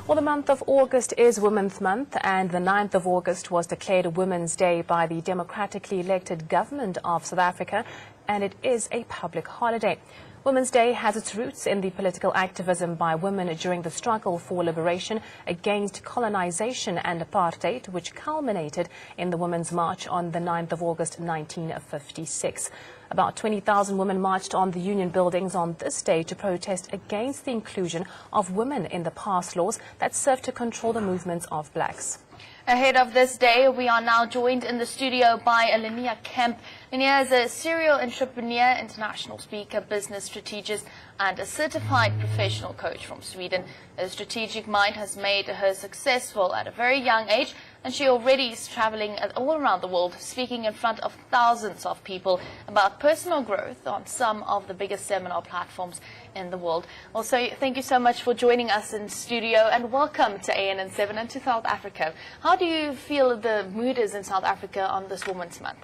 Well, the month of August is Women's Month, and the 9th of August was declared Women's Day by the democratically elected government of South Africa, and it is a public holiday. Women's Day has its roots in the political activism by women during the struggle for liberation against colonization and apartheid, which culminated in the Women's March on the 9th of August 1956. About 20,000 women marched on the union buildings on this day to protest against the inclusion of women in the pass laws that serve to control the movements of blacks. Ahead of this day, we are now joined in the studio by Linnéa Kempe. Linnéa is a serial entrepreneur, international speaker, business strategist, and a certified professional coach from Sweden. Her strategic mind has made her successful at a very young age, and she already is traveling all around the world, speaking in front of thousands of people about personal growth on some of the biggest seminar platforms in the world. Also, thank you so much for joining us in studio, and welcome to ANN7 and to South Africa. How do you feel the mood is in South Africa on this Women's Month?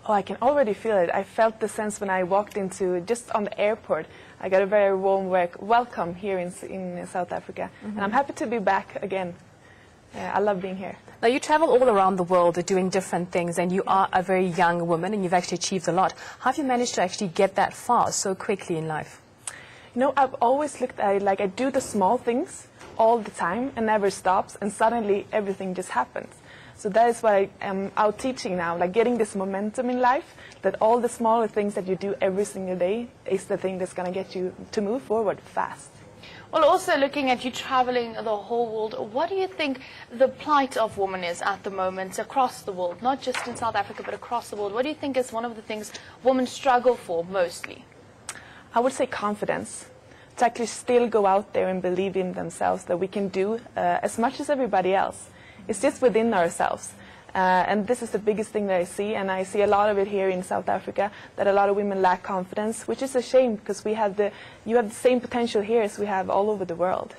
Oh, I can already feel it. I felt the sense when I walked into, just on the airport. I got a very warm welcome here in South Africa. And I'm happy to be back again. I love being here. Now, you travel all around the world doing different things, and you are a very young woman, and you've actually achieved a lot. How have you managed to actually get that far so quickly in life? You know, I've always looked at it like I do the small things all the time and never stops, and suddenly everything just happens. So that is what I am out teaching now, like getting this momentum in life, that all the smaller things that you do every single day is the thing that's going to get you to move forward fast. Well, also looking at you traveling the whole world, what do you think the plight of women is at the moment across the world, not just in South Africa, but across the world? What do you think is one of the things women struggle for mostly? I would say confidence. To actually still go out there and believe in themselves, that we can do as much as everybody else. It's just within ourselves. And this is the biggest thing that I see, and I see a lot of it here in South Africa, that a lot of women lack confidence, which is a shame, because you have the same potential here as we have all over the world.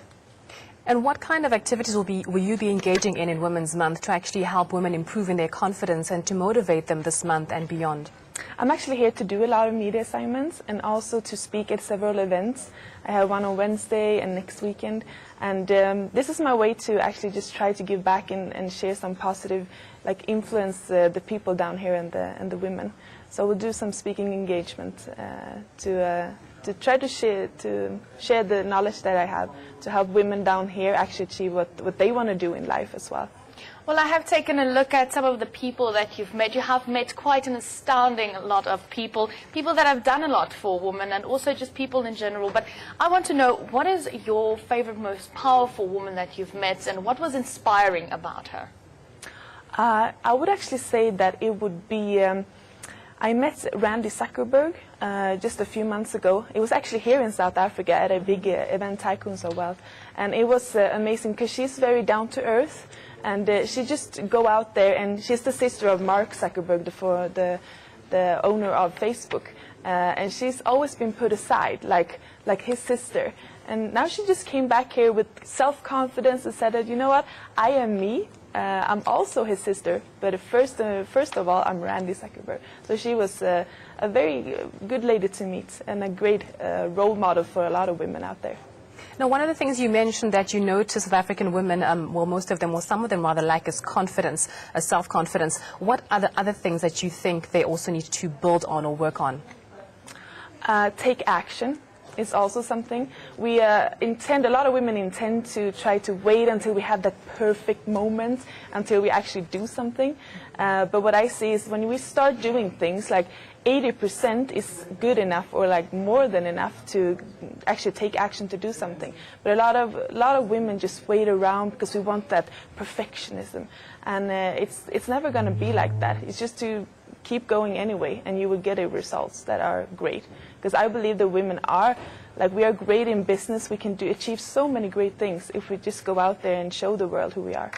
And what kind of activities will you be engaging in Women's Month to actually help women improve in their confidence and to motivate them this month and beyond? I'm actually here to do a lot of media assignments and also to speak at several events. I have one on Wednesday and next weekend, and this is my way to actually just try to give back and share some positive, like influence the people down here and the women. So we'll do some speaking engagement to try to share the knowledge that I have to help women down here actually achieve what they want to do in life as well. Well, I have taken a look at some of the people that you've met. You have met quite an astounding lot of people that have done a lot for women, and also just people in general. But I want to know, what is your favorite, most powerful woman that you've met, and what was inspiring about her? I would actually say that it would be, I met Randy Zuckerberg just a few months ago. It was actually here in South Africa at a big event, Tycoons of Wealth. And it was amazing because she's very down to earth. And she just go out there, and she's the sister of Mark Zuckerberg, the owner of Facebook. And she's always been put aside, like his sister. And now she just came back here with self-confidence and said that, you know what, I am me. I'm also his sister, but first of all, I'm Randy Zuckerberg. So she was a very good lady to meet, and a great role model for a lot of women out there. Now, one of the things you mentioned that you notice South African women, well, most of them, or some of them rather, lack is confidence, self-confidence. What are the other things that you think they also need to build on or work on? Take action is also something. We a lot of women intend to try to wait until we have that perfect moment, until we actually do something. But what I see is when we start doing things, like 80% is good enough, or like more than enough to actually take action to do something. But a lot of women just wait around because we want that perfectionism, and it's never going to be like that. It's just to keep going anyway, and you will get results that are great. Because I believe that women are, like, we are great in business. We can achieve so many great things if we just go out there and show the world who we are.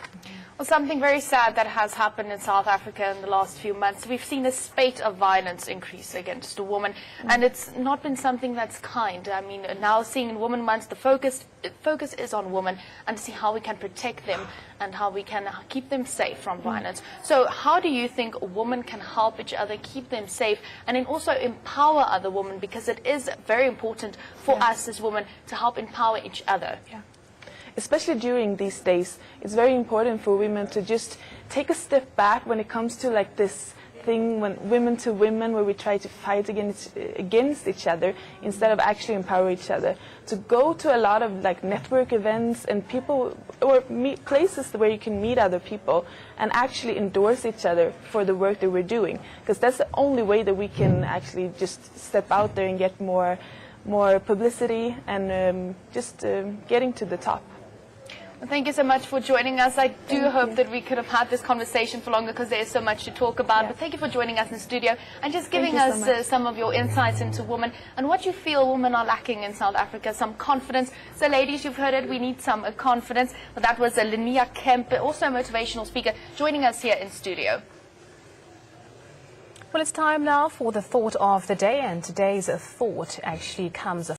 Well, something very sad that has happened in South Africa in the last few months. We've seen a spate of violence increase against a woman, and it's not been something that's kind. I mean, now seeing in Women Month, the focus is on women, and to see how we can protect them and how we can keep them safe from violence. So how do you think women can help each other, keep them safe, and then also empower other women? Because it is very important for us as women to help empower each other. Yeah. especially during these days, it's very important for women to just take a step back when it comes to like this thing when women to women, where we try to fight against each other instead of actually empower each other. To go to a lot of like network events and people or places where you can meet other people and actually endorse each other for the work that we're doing, because that's the only way that we can actually just step out there and get more publicity and getting to the top. Well, thank you so much for joining us. I do hope that we could have had this conversation for longer because there is so much to talk about. Yeah. But thank you for joining us in the studio and just giving us some of your insights into women and what you feel women are lacking in South Africa, some confidence. So ladies, you've heard it, we need some confidence. But that was Linnéa Kempe, also a motivational speaker, joining us here in studio. Well, it's time now for the thought of the day, and today's thought actually comes